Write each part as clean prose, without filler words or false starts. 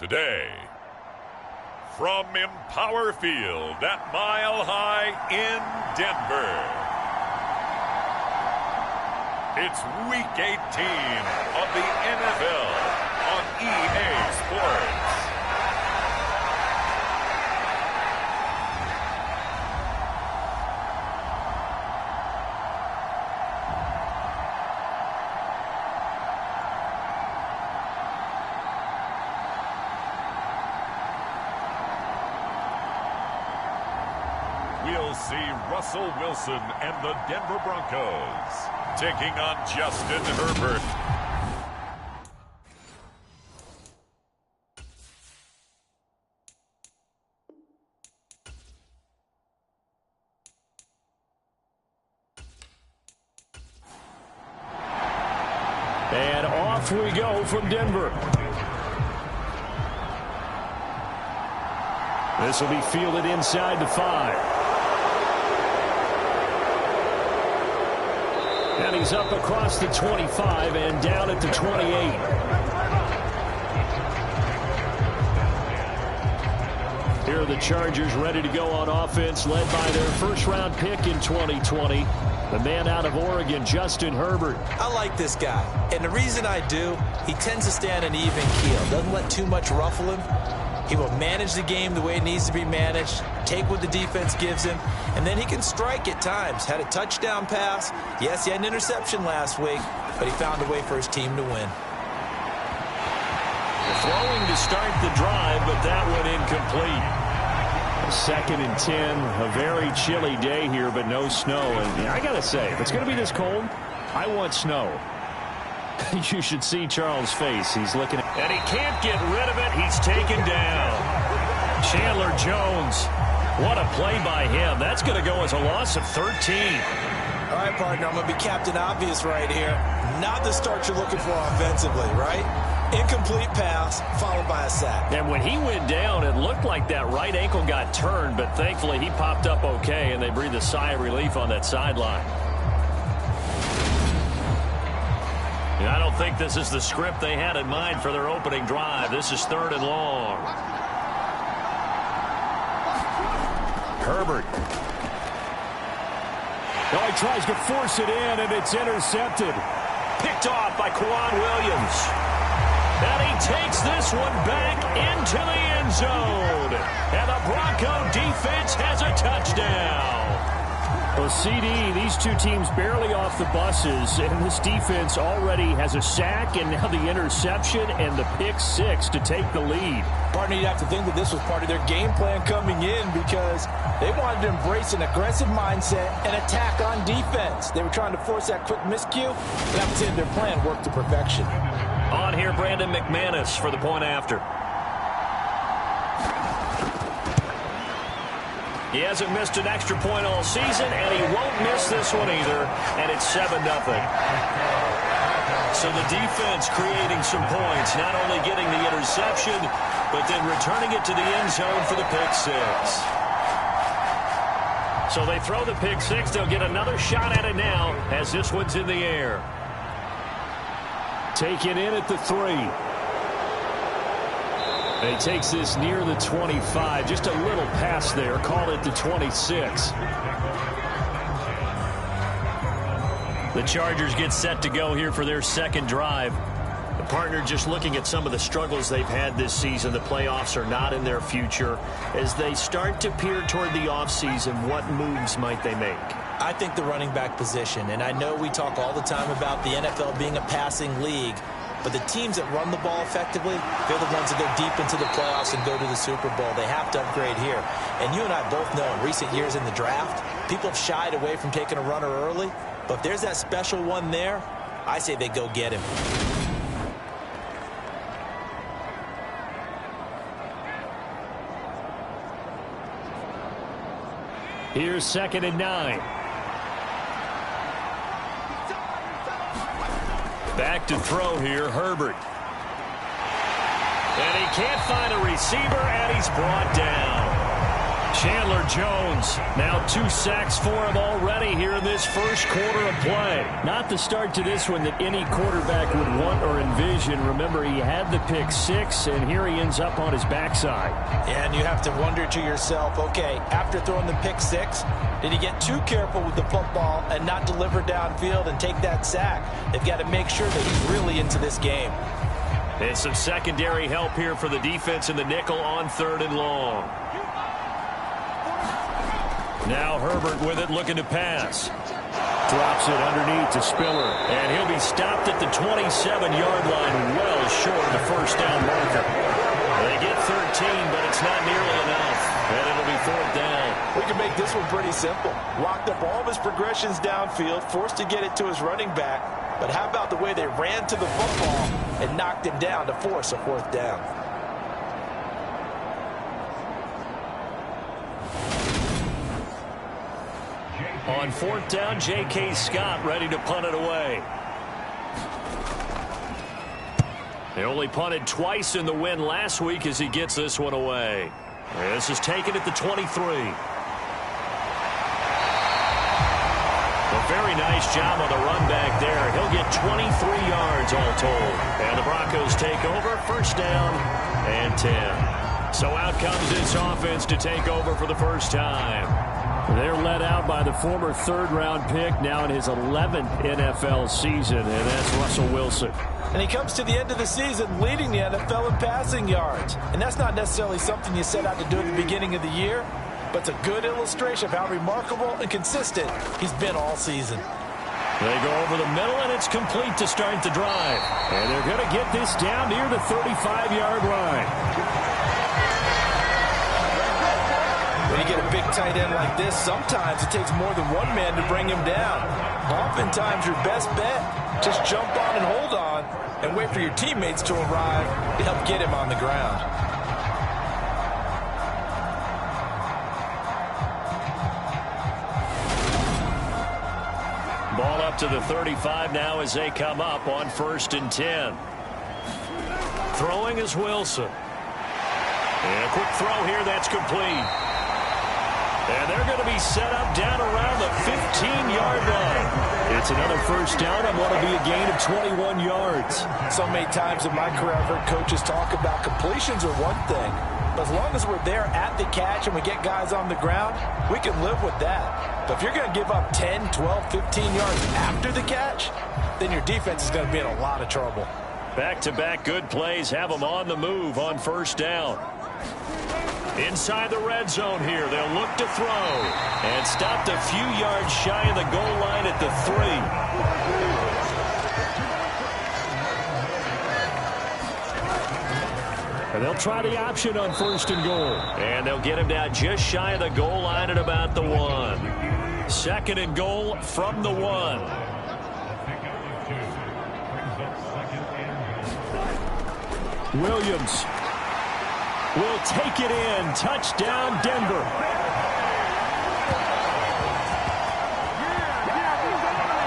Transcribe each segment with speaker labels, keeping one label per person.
Speaker 1: Today, from Empower Field at Mile High in Denver, it's Week 18 of the NFL on EA Sports. We'll see Russell Wilson and the Denver Broncos taking on Justin Herbert.
Speaker 2: And off we go from Denver. This will be fielded inside the 5. And he's up across the 25 and down at the 28. Here are the Chargers ready to go on offense, led by their first-round pick in 2020, the man out of Oregon, Justin Herbert.
Speaker 3: I like this guy, and the reason I do, he tends to stay on an even keel, doesn't let too much ruffle him. He will manage the game the way it needs to be managed, take what the defense gives him, and then he can strike at times. Had a touchdown pass. Yes, he had an interception last week, but he found a way for his team to win.
Speaker 2: Throwing to start the drive, but that one incomplete. 2nd and 10, a very chilly day here, but no snow. And I got to say, if it's going to be this cold, I want snow. You should see Charles' face. He's looking at... And he can't get rid of it. He's taken down. Chandler Jones. What a play by him. That's going to go as a loss of 13.
Speaker 3: All right, partner, I'm going to be Captain Obvious right here. Not the start you're looking for offensively, right? Incomplete pass, followed by a sack.
Speaker 2: And when he went down, it looked like that right ankle got turned, but thankfully he popped up okay, and they breathed a sigh of relief on that sideline. I don't think this is the script they had in mind for their opening drive. This is 3rd and long. Herbert. Oh, he tries to force it in, and it's intercepted. Picked off by Quan Williams. And he takes this one back into the end zone. And the Bronco defense has a touchdown. Well, CD, these two teams barely off the buses, and this defense already has a sack and now the interception and the pick 6 to take the lead.
Speaker 3: Partner, you'd have to think that this was part of their game plan coming in because they wanted to embrace an aggressive mindset and attack on defense. They were trying to force that quick miscue, and I would say their plan worked to perfection.
Speaker 2: On here, Brandon McManus for the point after. He hasn't missed an extra point all season, and he won't miss this one either, and it's 7-0. So the defense creating some points, not only getting the interception, but then returning it to the end zone for the pick 6. So they throw the pick 6. They'll get another shot at it now as this one's in the air. Taken in at the 3. He takes this near the 25. Just a little pass there. Call it the 26. The Chargers get set to go here for their second drive. The partner just looking at some of the struggles they've had this season. The playoffs are not in their future. As they start to peer toward the offseason, what moves might they make?
Speaker 3: I think the running back position, and I know we talk all the time about the NFL being a passing league, but the teams that run the ball effectively, they're the ones that go deep into the playoffs and go to the Super Bowl. They have to upgrade here. And you and I both know in recent years in the draft, people have shied away from taking a runner early. But if there's that special one there, I say they go get him.
Speaker 2: Here's 2nd and 9. Back to throw here, Herbert. And he can't find a receiver, and he's brought down. Chandler Jones, now 2 sacks for him already here in this first quarter of play. Not the start to this one that any quarterback would want or envision. Remember, he had the pick 6, and here he ends up on his backside.
Speaker 3: And you have to wonder to yourself, okay, after throwing the pick 6, did he get too careful with the football and not deliver downfield and take that sack? They've got to make sure that he's really into this game.
Speaker 2: And some secondary help here for the defense in the nickel on 3rd and long. Now Herbert with it, looking to pass. Drops it underneath to Spiller. And he'll be stopped at the 27-yard line, well short of the first down marker. They get 13, but it's not nearly enough. And it'll be 4th down.
Speaker 3: We can make this one pretty simple. Locked up all of his progressions downfield, forced to get it to his running back. But how about the way they ran to the football and knocked him down to force a 4th down?
Speaker 2: On 4th down, J.K. Scott ready to punt it away. They only punted twice in the win last week as he gets this one away. This is taken at the 23. A very nice job on the run back there. He'll get 23 yards all told. And the Broncos take over, 1st down and 10. So out comes this offense to take over for the first time. They're led out by the former 3rd-round pick, now in his 11th NFL season, and that's Russell Wilson.
Speaker 3: And he comes to the end of the season leading the NFL in passing yards. And that's not necessarily something you set out to do at the beginning of the year, but it's a good illustration of how remarkable and consistent he's been all season.
Speaker 2: They go over the middle, and it's complete to start the drive. And they're going to get this down near the 35-yard line.
Speaker 3: When you get a big tight end like this, sometimes it takes more than one man to bring him down. Oftentimes, your best bet, just jump on and hold on and wait for your teammates to arrive to help get him on the ground.
Speaker 2: Ball up to the 35 now as they come up on 1st and 10. Throwing is Wilson. And a quick throw here, that's complete. And they're going to be set up down around the 15-yard line. It's another 1st down and what will be a gain of 21 yards.
Speaker 3: So many times in my career I've heard coaches talk about completions are one thing, but as long as we're there at the catch and we get guys on the ground, we can live with that. But if you're going to give up 10, 12, 15 yards after the catch, then your defense is going to be in a lot of trouble.
Speaker 2: Back-to-back good plays have them on the move on 1st down. Inside the red zone here, they'll look to throw. And stopped a few yards shy of the goal line at the 3. And they'll try the option on 1st and goal. And they'll get him down just shy of the goal line at about the 1. 2nd and goal from the 1. Williams will take it in. Touchdown, Denver.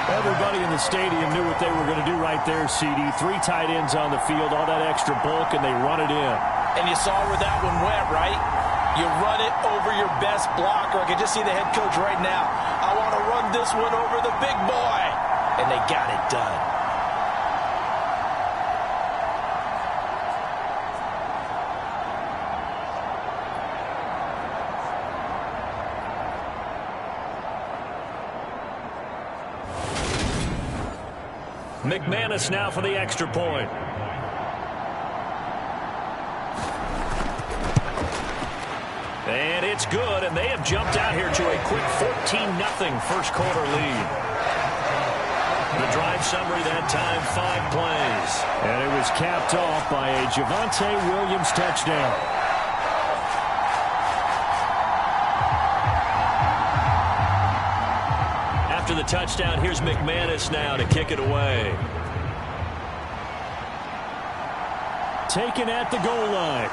Speaker 2: Everybody in the stadium knew what they were going to do right there, CD. 3 tight ends on the field, all that extra bulk, and they run it in.
Speaker 3: And you saw where that one went, right? You run it over your best blocker. I can just see the head coach right now. I want to run this one over the big boy. And they got it done.
Speaker 2: McManus now for the extra point. And it's good, and they have jumped out here to a quick 14-0 first quarter lead. The drive summary that time, 5 plays. And it was capped off by a Javonte Williams touchdown. After the touchdown, here's McManus now to kick it away. Taken at the goal line.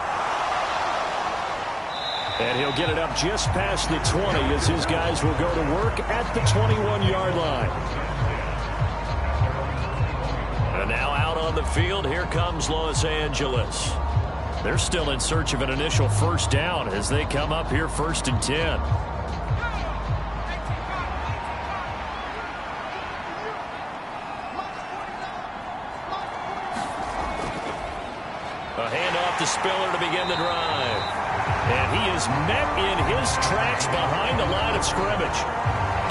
Speaker 2: And he'll get it up just past the 20 as his guys will go to work at the 21-yard line. And now out on the field, here comes Los Angeles. They're still in search of an initial first down as they come up here 1st and 10. A handoff to Spiller to begin the drive. And he is met in his tracks behind the line of scrimmage.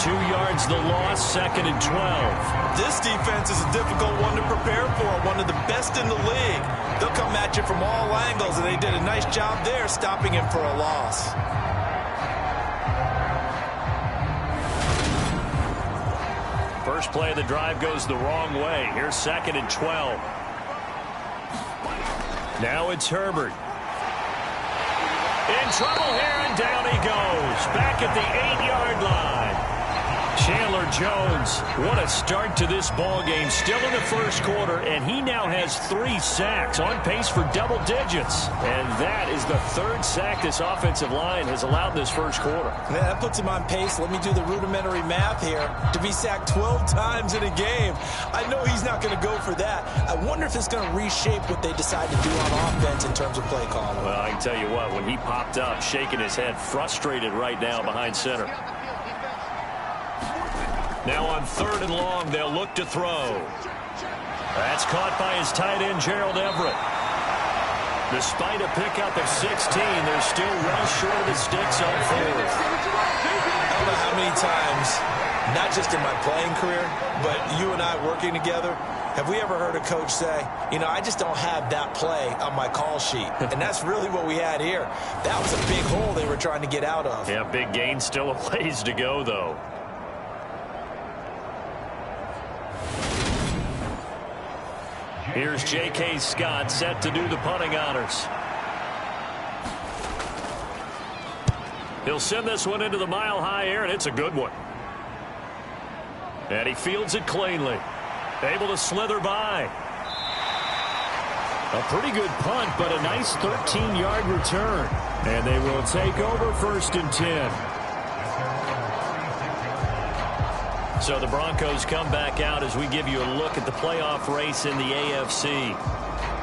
Speaker 2: 2 yards the loss, 2nd and 12.
Speaker 3: This defense is a difficult one to prepare for, one of the best in the league. They'll come at you from all angles, and they did a nice job there stopping him for a loss.
Speaker 2: First play of the drive goes the wrong way. Here's 2nd and 12. Now it's Herbert. In trouble here, and down he goes. Back at the 8-yard line. Chandler Jones, what a start to this ball game. Still in the first quarter, and he now has 3 sacks, on pace for double digits. And that is the 3rd sack this offensive line has allowed this first quarter.
Speaker 3: Yeah, that puts him on pace. Let me do the rudimentary math here. To be sacked 12 times in a game, I know he's not going to go for that. I wonder if it's going to reshape what they decide to do on offense in terms of play calling.
Speaker 2: Well, I can tell you what, when he popped up, shaking his head, frustrated right now behind center. Now on 3rd and long, they'll look to throw. That's caught by his tight end, Gerald Everett. Despite a pickup of 16, they're still well short of the sticks on 4th.
Speaker 3: I don't know how many times, not just in my playing career, but you and I working together, have we ever heard a coach say, you know, I just don't have that play on my call sheet. And that's really what we had here. That was a big hole they were trying to get out of.
Speaker 2: Yeah, big gain, still a ways to go, though. Here's J.K. Scott set to do the punting honors. He'll send this one into the mile-high air, and it's a good one. And he fields it cleanly. Able to slither by. A pretty good punt, but a nice 13-yard return. And they will take over 1st and 10. So the Broncos come back out as we give you a look at the playoff race in the AFC.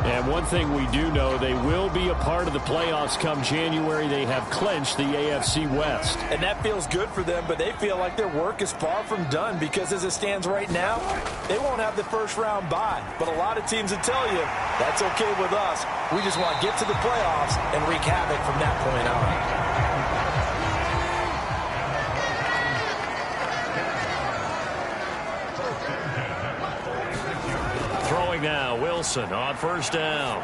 Speaker 4: And one thing we do know, they will be a part of the playoffs come January. They have clinched the AFC West.
Speaker 3: And that feels good for them, but they feel like their work is far from done because as it stands right now, they won't have the first-round bye. But a lot of teams will tell you, that's okay with us. We just want to get to the playoffs and wreak havoc from that point on.
Speaker 2: Now Wilson on 1st down.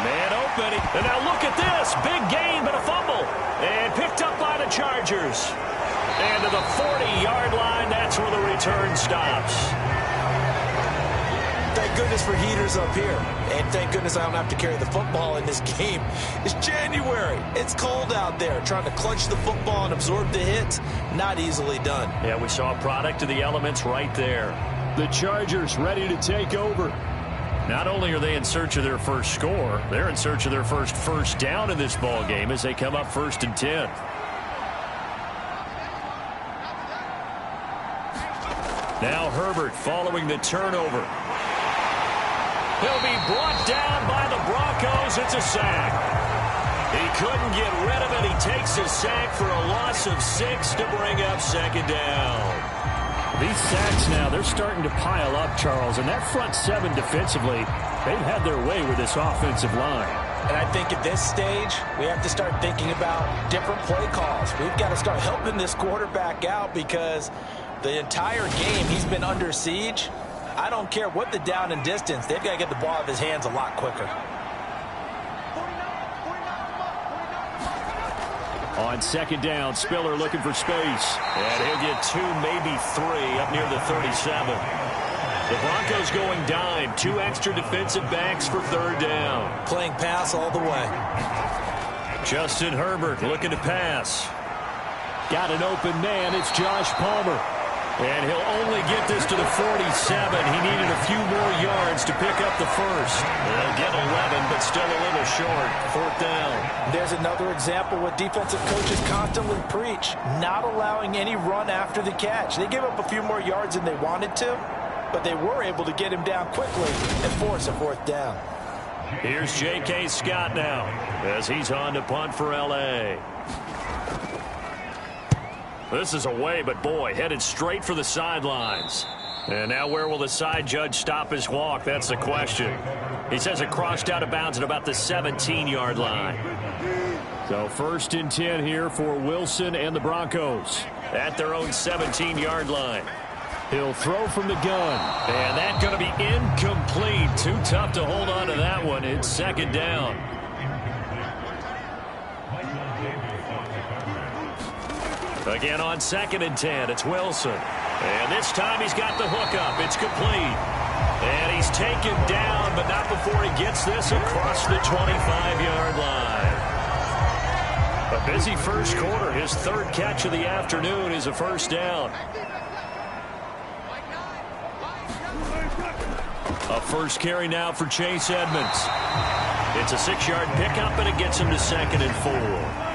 Speaker 2: Man open. And now look at this. Big gain, but a fumble. And picked up by the Chargers. And to the 40-yard line, that's where the return stops.
Speaker 3: Thank goodness for heaters up here. And thank goodness I don't have to carry the football in this game. It's January. It's cold out there. Trying to clutch the football and absorb the hits, not easily done.
Speaker 2: Yeah, we saw a product of the elements right there.
Speaker 4: The Chargers ready to take over.
Speaker 2: Not only are they in search of their first score, they're in search of their first down in this ball game as they come up 1st and 10. Now Herbert following the turnover. He'll be brought down by the Broncos. It's a sack. He couldn't get rid of it. He takes a sack for a loss of 6 to bring up 2nd down.
Speaker 4: These sacks now, they're starting to pile up, Charles. And that front 7 defensively, they've had their way with this offensive line.
Speaker 3: And I think at this stage, we have to start thinking about different play calls. We've got to start helping this quarterback out because the entire game he's been under siege. I don't care what the down and distance. They've got to get the ball out of his hands a lot quicker.
Speaker 4: On 2nd down, Spiller looking for space.
Speaker 2: And he'll get 2, maybe 3 up near the 37. The Broncos going dime. 2 extra defensive backs for 3rd down.
Speaker 3: Playing pass all the way.
Speaker 2: Justin Herbert looking to pass.
Speaker 4: Got an open man. It's Josh Palmer.
Speaker 2: And he'll only get this to the 47. He needed a few more yards to pick up the first. They'll get 11, but still a little short. 4th down.
Speaker 3: There's another example what defensive coaches constantly preach, not allowing any run after the catch. They gave up a few more yards than they wanted to, but they were able to get him down quickly and force a 4th down.
Speaker 2: Here's J.K. Scott now as he's on to punt for L.A. This is away, but boy, headed straight for the sidelines. And now where will the side judge stop his walk? That's the question. He says it crossed out of bounds at about the 17-yard line.
Speaker 4: So 1st and 10 here for Wilson and the Broncos.
Speaker 2: At their own 17-yard line.
Speaker 4: He'll throw from the gun.
Speaker 2: And that's going to be incomplete. Too tough to hold on to that one. It's 2nd down. Again on 2nd and 10, it's Wilson. And this time he's got the hook up. It's complete. And he's taken down, but not before he gets this across the 25-yard line. A busy first quarter. His 3rd catch of the afternoon is a 1st down. A 1st carry now for Chase Edmonds. It's a 6-yard pickup, and it gets him to 2nd and 4.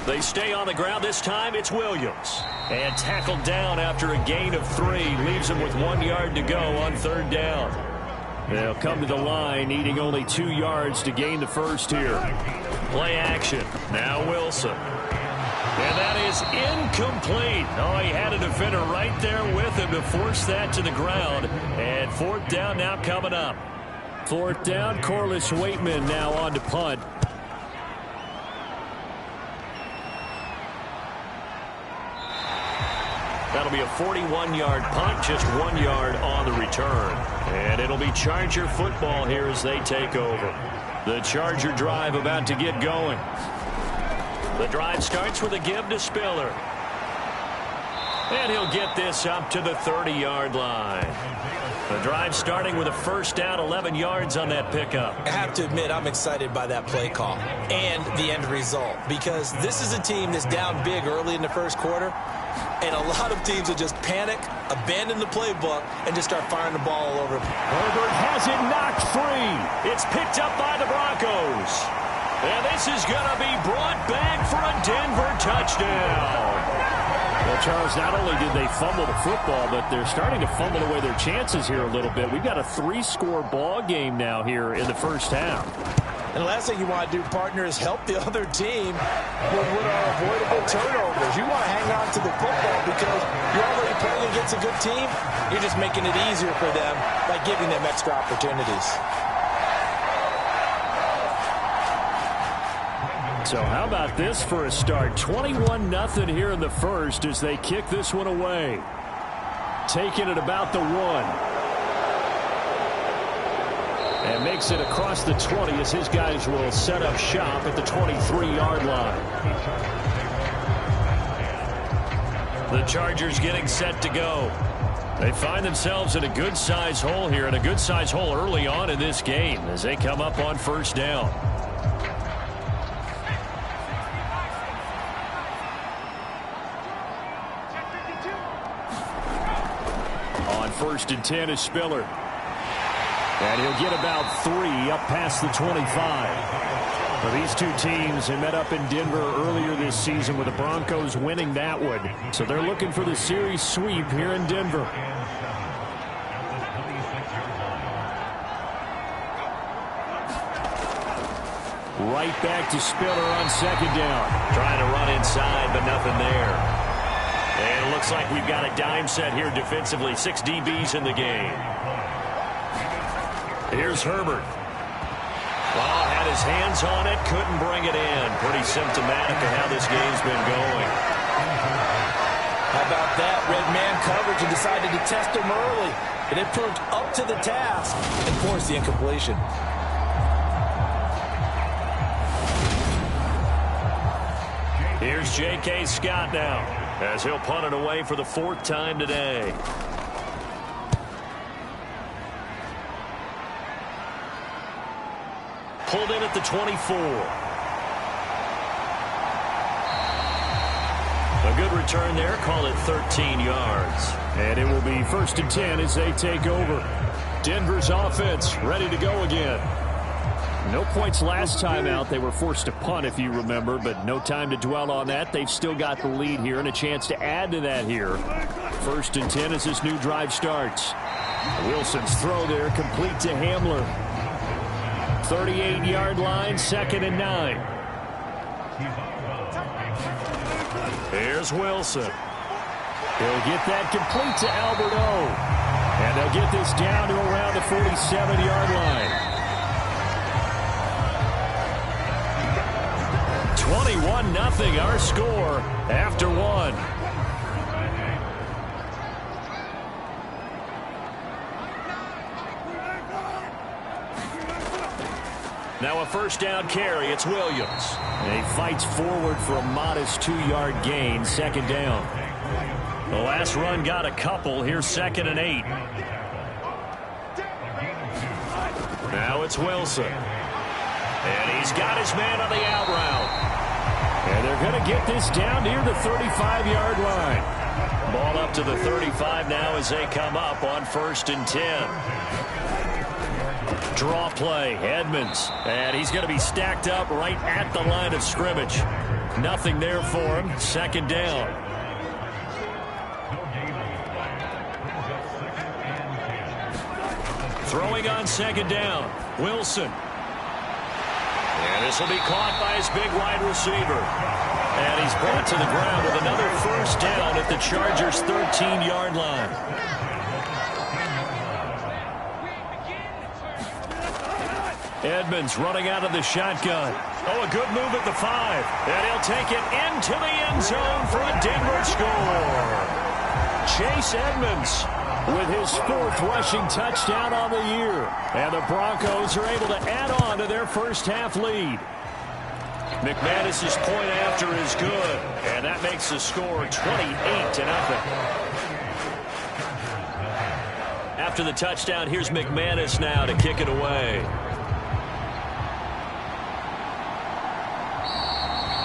Speaker 2: They stay on the ground. This time it's Williams. And tackled down after a gain of 3. Leaves him with 1 yard to go on 3rd down.
Speaker 4: They'll come to the line needing only 2 yards to gain the 1st here.
Speaker 2: Play action. Now Wilson. And that is incomplete. Oh, he had a defender right there with him to force that to the ground. And 4th down now coming up.
Speaker 4: 4th down, Corliss Waitman now on to punt.
Speaker 2: That'll be a 41-yard punt, just 1 yard on the return. And it'll be Charger football here as they take over. The Charger drive about to get going. The drive starts with a give to Spiller. And he'll get this up to the 30-yard line. The drive starting with a 1st down, 11 yards on that pickup.
Speaker 3: I have to admit, I'm excited by that play call and the end result, because this is a team that's down big early in the first quarter, and a lot of teams will just panic, abandon the playbook, and just start firing the ball all over.
Speaker 4: Herbert has it knocked free.
Speaker 2: It's picked up by the Broncos. And this is going to be brought back for a Denver touchdown.
Speaker 4: Well, Charles, not only did they fumble the football, but they're starting to fumble away their chances here a little bit. We've got a 3-score ball game now here in the first half.
Speaker 3: And the last thing you want to do, partner, is help the other team with what are avoidable turnovers. You want to hang on to the football because you're already playing against a good team. You're just making it easier for them by giving them extra opportunities.
Speaker 4: So how about this for a start? 21-0 here in the first as they kick this one away. Taking it about the 1. And makes it across the 20 as his guys will set up shop at the 23-yard line.
Speaker 2: The Chargers getting set to go. They find themselves in a good-sized hole here, and a good-sized hole early on in this game as they come up on 1st down.
Speaker 4: On 1st and 10 is Spiller. And he'll get about 3 up past the 25. Well, these two teams have met up in Denver earlier this season with the Broncos winning that one. So they're looking for the series sweep here in Denver. Right back to Spiller on 2nd down.
Speaker 2: Trying to run inside, but nothing there. And it looks like we've got a dime set here defensively. 6 DBs in the game. Here's Herbert. Well, had his hands on it, couldn't bring it in. Pretty symptomatic of how this game's been going.
Speaker 3: How about that? Red man coverage and decided to test him early. And it proved up to the task and forced the incompletion.
Speaker 2: Here's J.K. Scott now as he'll punt it away for the 4th time today. Pulled in at the 24. A good return there. Call it 13 yards.
Speaker 4: And it will be 1st and 10 as they take over. Denver's offense ready to go again. No points last time out. They were forced to punt, if you remember, but no time to dwell on that. They've still got the lead here and a chance to add to that here. 1st and 10 as this new drive starts. Wilson's throw there, complete to Hamler. 38-yard line, 2nd and 9.
Speaker 2: Here's Wilson.
Speaker 4: He'll get that complete to Alberto. And they'll get this down to around the 47-yard line. 21-0 our score after 1.
Speaker 2: Now a 1st down carry. It's Williams.
Speaker 4: And he fights forward for a modest 2-yard gain. 2nd down.
Speaker 2: The last run got a couple. Here's 2nd and 8. Now it's Wilson. And he's got his man on the out route.
Speaker 4: And they're going to get this down near the 35-yard line.
Speaker 2: Ball up to the 35 now as they come up on 1st and 10. Draw play, Edmonds. And he's going to be stacked up right at the line of scrimmage. Nothing there for him. 2nd down. Throwing on 2nd down. Wilson. And this will be caught by his big wide receiver. And he's brought to the ground with another 1st down at the Chargers' 13-yard line. Edmonds running out of the shotgun. Oh, a good move at the 5. And he'll take it into the end zone for a Denver score. Chase Edmonds with his 4th rushing touchdown on the year. And the Broncos are able to add on to their first-half lead. McManus's point after is good. And that makes the score 28-0. After the touchdown, here's McManus now to kick it away.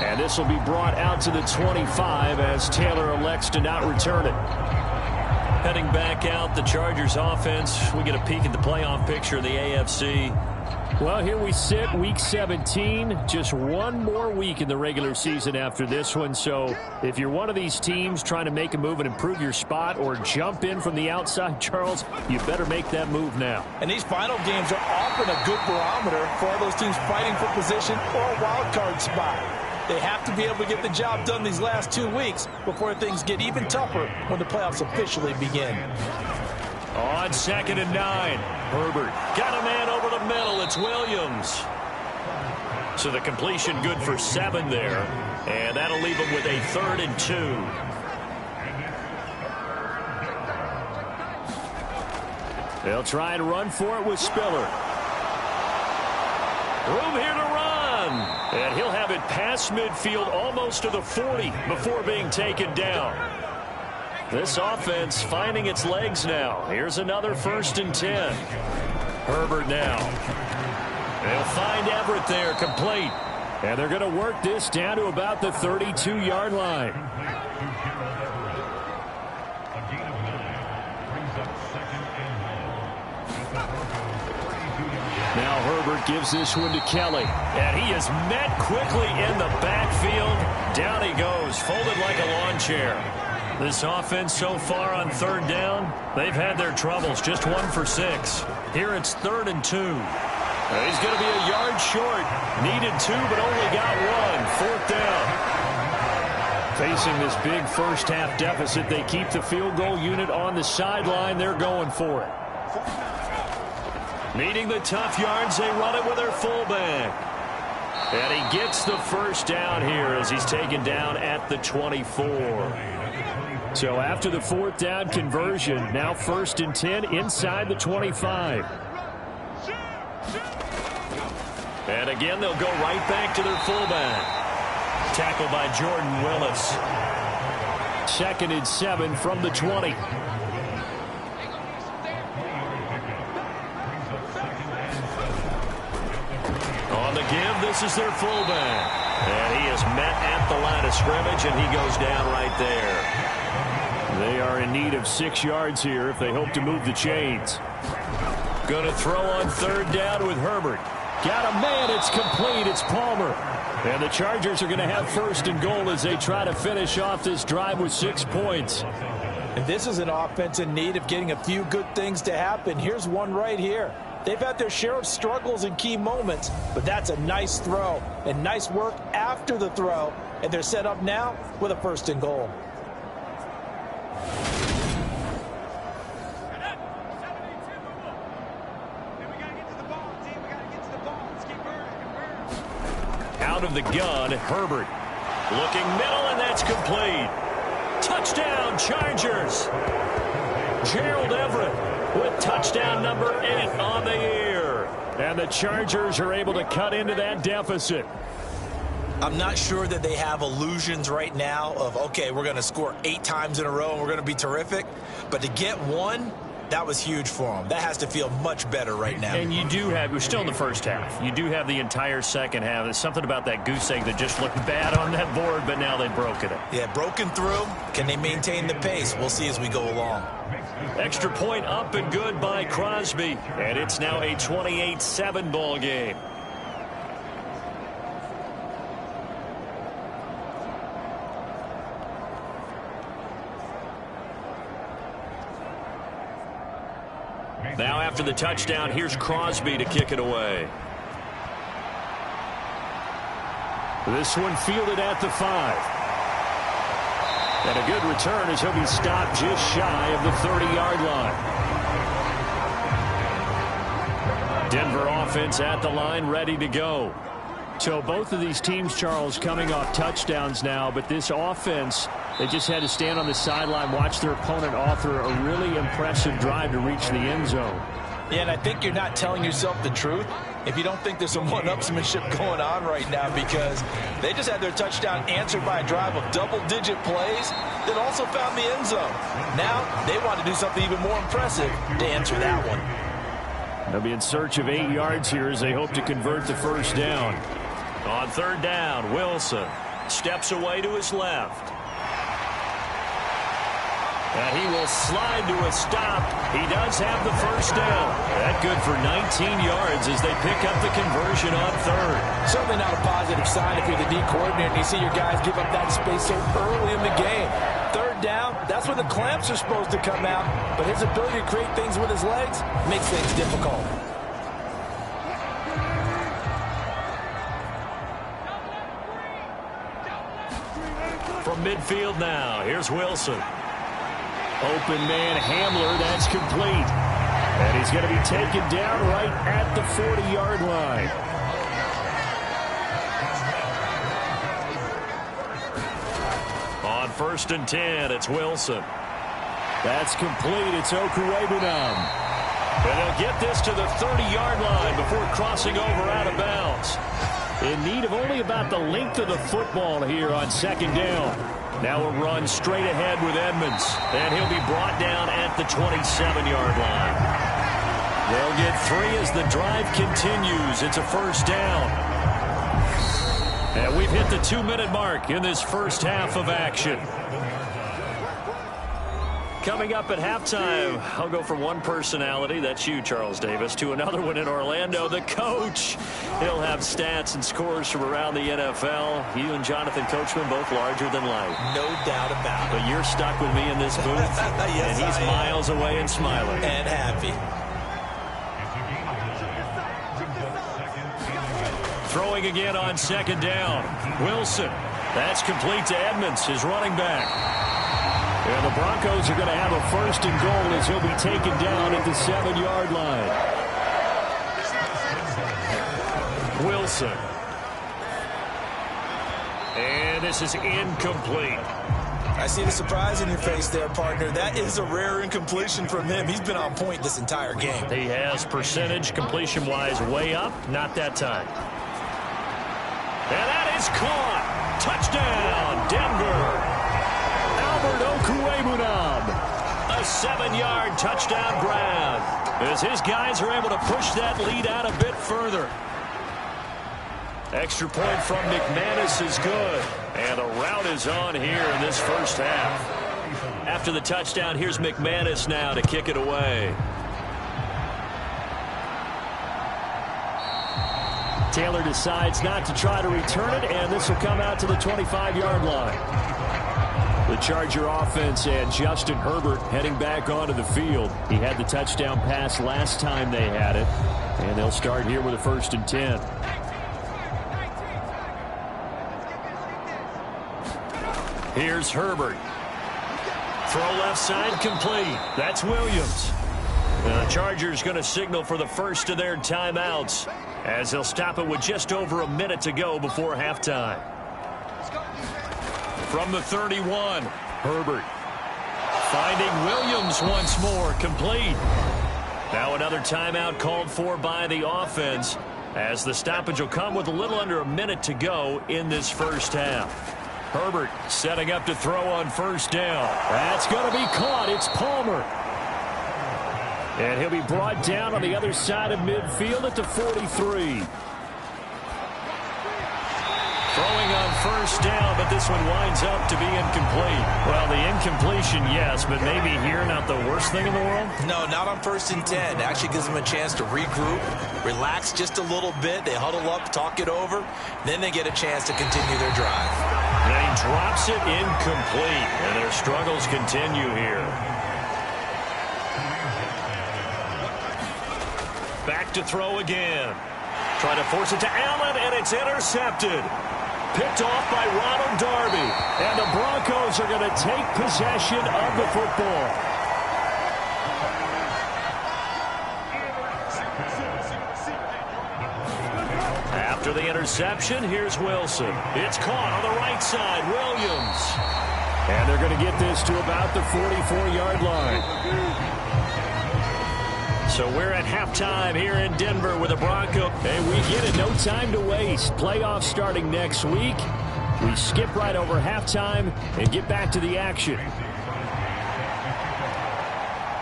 Speaker 4: And this will be brought out to the 25 as Taylor elects to not return it.
Speaker 2: Heading back out, the Chargers offense. We get a peek at the playoff picture of the AFC.
Speaker 4: Well, here we sit, week 17. Just one more week in the regular season after this one. So if you're one of these teams trying to make a move and improve your spot or jump in from the outside, Charles, you better make that move now.
Speaker 3: And these final games are often a good barometer for all those teams fighting for position or a wild card spot. They have to be able to get the job done these last 2 weeks before things get even tougher when the playoffs officially begin.
Speaker 2: On 2nd and 9, Herbert got a man over the middle. It's Williams. So the completion good for 7 there, and that'll leave him with a 3rd and 2.
Speaker 4: They'll try and run for it with Spiller.
Speaker 2: Room here to run. And he'll have it past midfield almost to the 40 before being taken down. This offense finding its legs now. Here's another 1st and 10. Herbert now. They'll find Everett there, complete.
Speaker 4: And they're going to work this down to about the 32-yard line. Now Herbert gives this one to Kelly.
Speaker 2: And he is met quickly in the backfield. Down he goes, folded like a lawn chair. This offense so far on 3rd down, they've had their troubles. Just 1 for 6. Here it's 3rd and 2. He's going to be a yard short. Needed 2, but only got 1. 4th down.
Speaker 4: Facing this big first-half deficit, they keep the field goal unit on the sideline. They're going for it.
Speaker 2: Needing the tough yards, they run it with their fullback. And he gets the 1st down here as he's taken down at the 24.
Speaker 4: So after the 4th down conversion, now 1st and 10 inside the 25.
Speaker 2: And again, they'll go right back to their fullback. Tackled by Jordan Willis.
Speaker 4: 2nd and 7 from the 20.
Speaker 2: On the give, this is their fullback. And he is met at the line of scrimmage, and he goes down right there.
Speaker 4: They are in need of 6 yards here if they hope to move the chains.
Speaker 2: Going to throw on 3rd down with Herbert.
Speaker 4: Got a man. It's complete. It's Palmer. And the Chargers are going to have first and goal as they try to finish off this drive with 6 points.
Speaker 3: And this is an offense in need of getting a few good things to happen. Here's one right here. They've had their share of struggles in key moments, but that's a nice throw and nice work after the throw. And they're set up now with a first and goal.
Speaker 4: Out of the gun, Herbert. Looking middle, and that's complete. Touchdown, Chargers. Gerald Everett with touchdown number 8 on the year. And the Chargers are able to cut into that deficit.
Speaker 3: I'm not sure that they have illusions right now of, okay, we're going to score 8 times in a row and we're going to be terrific. But to get one, that was huge for them. That has to feel much better right now.
Speaker 4: And you do have, we're still in the first half. You do have the entire second half. There's something about that goose egg that just looked bad on that board, but now they've broken it.
Speaker 3: Yeah, broken through. Can they maintain the pace? We'll see as we go along.
Speaker 4: Extra point up and good by Crosby. And it's now a 28-7 ball game. Now after the touchdown, here's Crosby to kick it away. This one fielded at the 5. And a good return as he'll be stopped just shy of the 30-yard line. Denver offense at the line, ready to go. So both of these teams, Charles, coming off touchdowns now, but this offense, they just had to stand on the sideline, watch their opponent author a really impressive drive to reach the end zone.
Speaker 3: Yeah, and I think you're not telling yourself the truth if you don't think there's some one-upsmanship going on right now, because they just had their touchdown answered by a drive of double-digit plays that also found the end zone. Now they want to do something even more impressive to answer that one.
Speaker 4: They'll be in search of 8 yards here as they hope to convert the first down. On third down, Wilson steps away to his left. And he will slide to a stop. He does have the first down. That good for 19 yards as they pick up the conversion on third.
Speaker 3: Certainly not a positive sign if you're the D coordinator and you see your guys give up that space so early in the game. Third down, that's when the clamps are supposed to come out, but his ability to create things with his legs makes things difficult.
Speaker 4: From midfield now, here's Wilson. Open man Hamler, that's complete. And he's going to be taken down right at the 40-yard line. On first and 10, it's Wilson. That's complete. It's Okuwebunam. And they'll get this to the 30-yard line before crossing over out of bounds. In need of only about the length of the football here on second down. Now a run straight ahead with Edmonds. And he'll be brought down at the 27-yard line. They'll get 3 as the drive continues. It's a first down. And we've hit the 2-minute mark in this first half of action. Coming up at halftime, I'll go from one personality, that's you, Charles Davis, to another one in Orlando, the coach. He'll have stats and scores from around the NFL. You and Jonathan Coachman, both larger than life.
Speaker 3: No doubt about it.
Speaker 4: But you're stuck with me in this booth,
Speaker 3: yes,
Speaker 4: and he's miles away and smiling.
Speaker 3: And happy.
Speaker 4: Throwing again on second down. Wilson. That's complete to Edmonds, his running back. And the Broncos are going to have a first and goal as he'll be taken down at the 7-yard line. Wilson. And this is incomplete.
Speaker 3: I see the surprise in your face there, partner. That is a rare incompletion from him. He's been on point this entire game.
Speaker 4: He has percentage completion-wise way up. Not that time. And that is caught. Touchdown, Denver. Albert Okuwebunam. A 7-yard touchdown grab as his guys are able to push that lead out a bit further. Extra point from McManus is good. And the route is on here in this first half. After the touchdown, here's McManus now to kick it away. Taylor decides not to try to return it, and this will come out to the 25-yard line. The Charger offense and Justin Herbert heading back onto the field. He had the touchdown pass last time they had it, and they'll start here with a 1st and 10. Here's Herbert. Throw left side complete. That's Williams. The Chargers going to signal for the first of their timeouts as they'll stop it with just over a minute to go before halftime. From the 31, Herbert finding Williams once more, complete. Now another timeout called for by the offense as the stoppage will come with a little under a minute to go in this first half. Herbert setting up to throw on 1st down. That's going to be caught. It's Palmer. And he'll be brought down on the other side of midfield at the 43. Throwing on 1st down, but this one winds up to be incomplete. Well, the incompletion, yes, but maybe here not the worst thing in the world?
Speaker 3: No, not on 1st and 10. Actually gives them a chance to regroup, relax just a little bit. They huddle up, talk it over. Then they get a chance to continue their drive.
Speaker 4: And he drops it incomplete, and their struggles continue here. Back to throw again. Try to force it to Allen, and it's intercepted. Picked off by Ronald Darby. And the Broncos are going to take possession of the football. After the interception, here's Wilson. It's caught on the right side. Williams. And they're going to get this to about the 44-yard line. So we're at halftime here in Denver with the Broncos. And we get it, no time to waste. Playoffs starting next week. We skip right over halftime and get back to the action.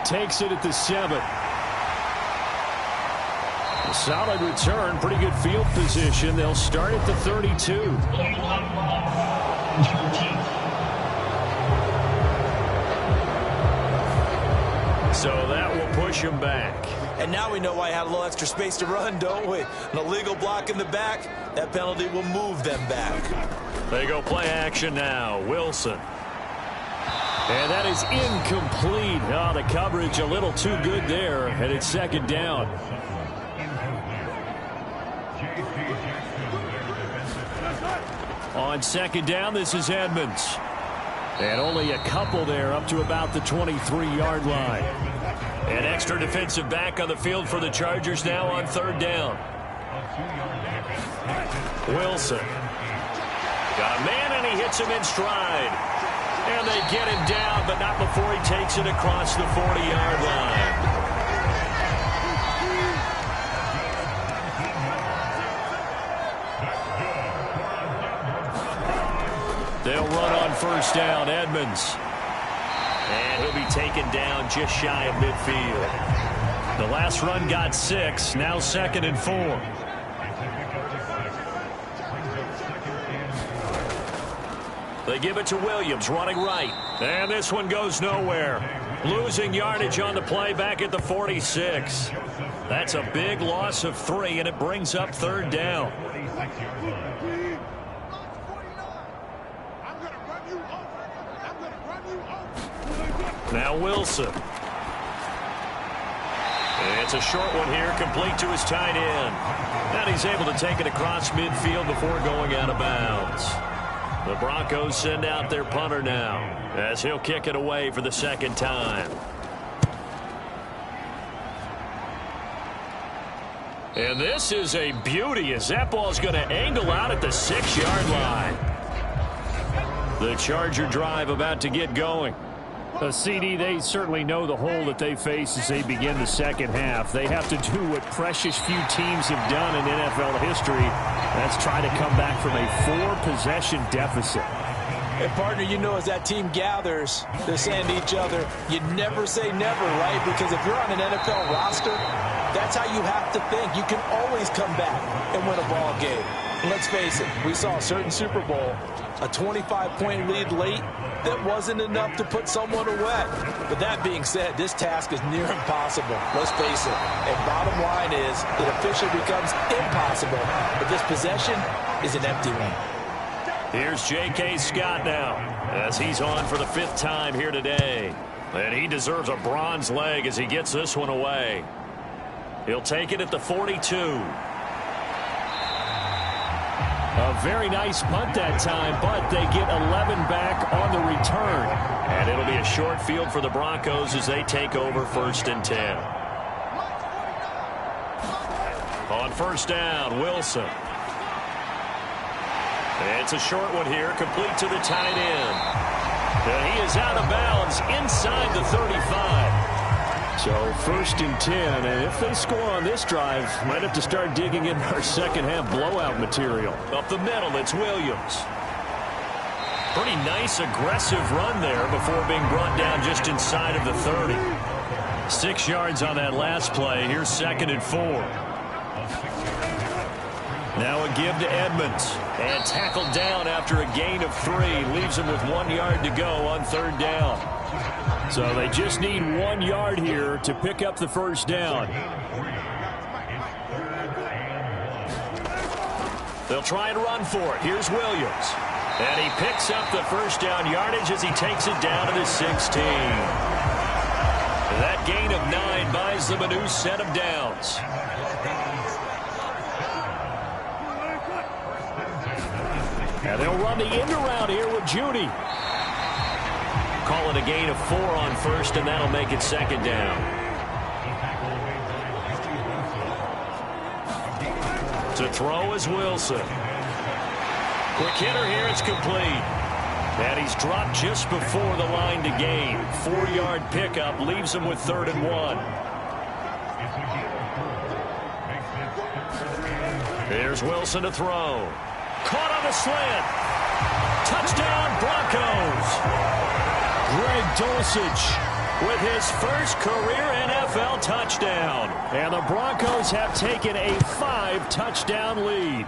Speaker 4: Takes it at the 7. A solid return, pretty good field position. They'll start at the 32. So that will push him back.
Speaker 3: And now we know why I had a little extra space to run, don't we? An illegal block in the back, that penalty will move them back.
Speaker 4: They go play action now. Wilson. And that is incomplete. Oh, the coverage a little too good there, and it's 2nd down. On 2nd down, this is Edmonds. And only a couple there up to about the 23-yard line. An extra defensive back on the field for the Chargers now on 3rd down. Wilson. Got a man, and he hits him in stride. And they get him down, but not before he takes it across the 40-yard line. They'll run on 1st down, Edmonds. And he'll be taken down just shy of midfield. The last run got 6, now 2nd and 4. They give it to Williams, running right. And this one goes nowhere. Losing yardage on the play back at the 46. That's a big loss of 3, and it brings up 3rd down. Now Wilson. It's a short one here, complete to his tight end. And he's able to take it across midfield before going out of bounds. The Broncos send out their punter now as he'll kick it away for the 2nd time. And this is a beauty as that ball's going to angle out at the 6-yard line. The Charger drive about to get going. CD, they certainly know the hole that they face as they begin the 2nd half. They have to do what precious few teams have done in NFL history. That's try to come back from a 4-possession deficit.
Speaker 3: Hey, partner, you know as that team gathers, they're saying to each other, you never say never, right? Because if you're on an NFL roster, that's how you have to think. You can always come back and win a ball game. And let's face it, we saw a certain Super Bowl, a 25-point lead late, that wasn't enough to put someone away. But that being said, this task is near impossible. Let's face it. And bottom line is, it officially becomes impossible possible, but this possession is an empty one.
Speaker 2: Here's J.K. Scott now, as he's on for the 5th time here today. And he deserves a bronze leg as he gets this one away. He'll take it at the 42.
Speaker 4: A very nice punt that time, but they get 11 back on the return.
Speaker 2: And it'll be a short field for the Broncos as they take over 1st and 10. On 1st down, Wilson. It's a short one here, complete to the tight end. And he is out of bounds inside the 35.
Speaker 4: So 1st and 10, and if they score on this drive, might have to start digging in our second-half blowout material.
Speaker 2: Up the middle, it's Williams. Pretty nice, aggressive run there before being brought down just inside of the 30. 6 yards on that last play. Here's 2nd and 4. Now a give to Edmonds. And tackled down after a gain of 3. Leaves him with 1 yard to go on 3rd down.
Speaker 4: So they just need 1 yard here to pick up the 1st down.
Speaker 2: They'll try and run for it. Here's Williams. And he picks up the 1st down yardage as he takes it down to the 16. That gain of 9 buys them a new set of downs.
Speaker 4: And they'll run the end around here with Judy.
Speaker 2: Call it a gain of 4 on 1st, and that'll make it 2nd down. To throw is Wilson. Quick hitter here, it's complete. And he's dropped just before the line to gain. 4-yard pickup leaves him with 3rd and 1. Here's Wilson to throw. Caught on the slant. Touchdown, Broncos.
Speaker 4: Greg Dulcich
Speaker 2: with his first career NFL touchdown.
Speaker 4: And the Broncos have taken a 5-touchdown lead.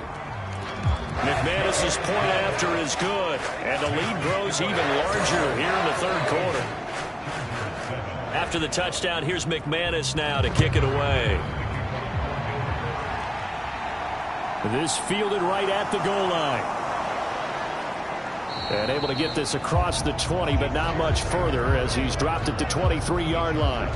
Speaker 2: McManus's point after is good, and the lead grows even larger here in the 3rd quarter. After the touchdown, here's McManus now to kick it away.
Speaker 4: This fielded right at the goal line. And able to get this across the 20, but not much further as he's dropped it to 23-yard line.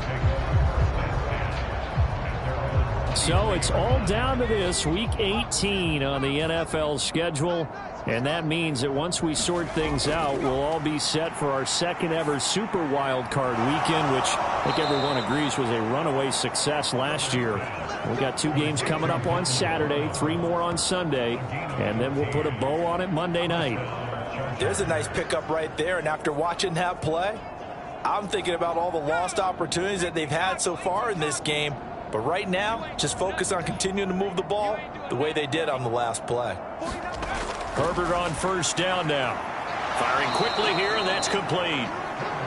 Speaker 4: So it's all down to this, Week 18 on the NFL schedule. And that means that once we sort things out, we'll all be set for our 2nd ever Super Wild Card weekend, which I think everyone agrees was a runaway success last year. We got 2 games coming up on Saturday, 3 more on Sunday, and then we'll put a bow on it Monday night.
Speaker 3: There's a nice pickup right there, and after watching that play, I'm thinking about all the lost opportunities that they've had so far in this game. But right now, just focus on continuing to move the ball the way they did on the last play.
Speaker 2: Herbert on 1st down now. Firing quickly here, and that's complete.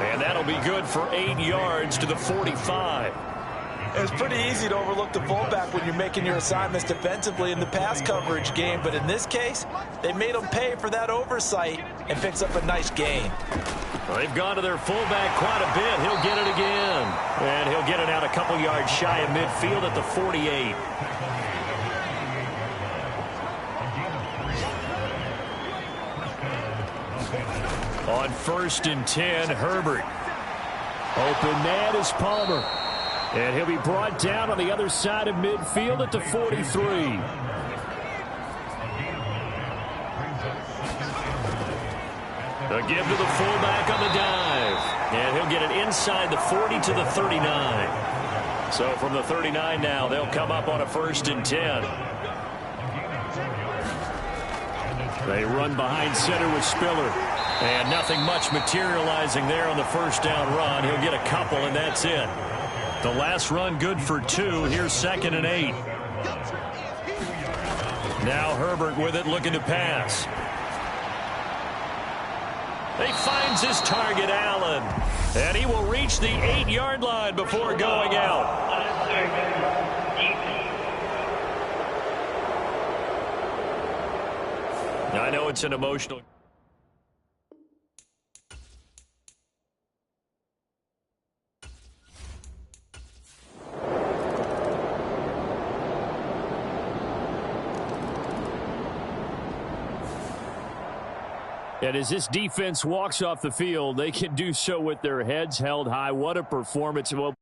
Speaker 2: And that'll be good for 8 yards to the 45.
Speaker 3: It's pretty easy to overlook the fullback when you're making your assignments defensively in the pass coverage game. But in this case, they made him pay for that oversight and picks up a nice gain.
Speaker 2: Well, they've gone to their fullback quite a bit. He'll get it again. And he'll get it out a couple yards shy of midfield at the 48. On 1st and 10, Herbert.
Speaker 4: Open man is Palmer. And he'll be brought down on the other side of midfield at the 43.
Speaker 2: A give to the fullback on the dive. And he'll get it inside the 40 to the 39. So from the 39 now, they'll come up on a 1st and 10.
Speaker 4: They run behind center with Spiller.
Speaker 2: And nothing much materializing there on the 1st down run. He'll get a couple, and that's it. The last run good for 2. Here's 2nd and 8. Now Herbert with it, looking to pass. He finds his target, Allen. And he will reach the 8-yard line before going out. I know it's an emotional...
Speaker 4: And as this defense walks off the field, they can do so with their heads held high. What a performance. Well,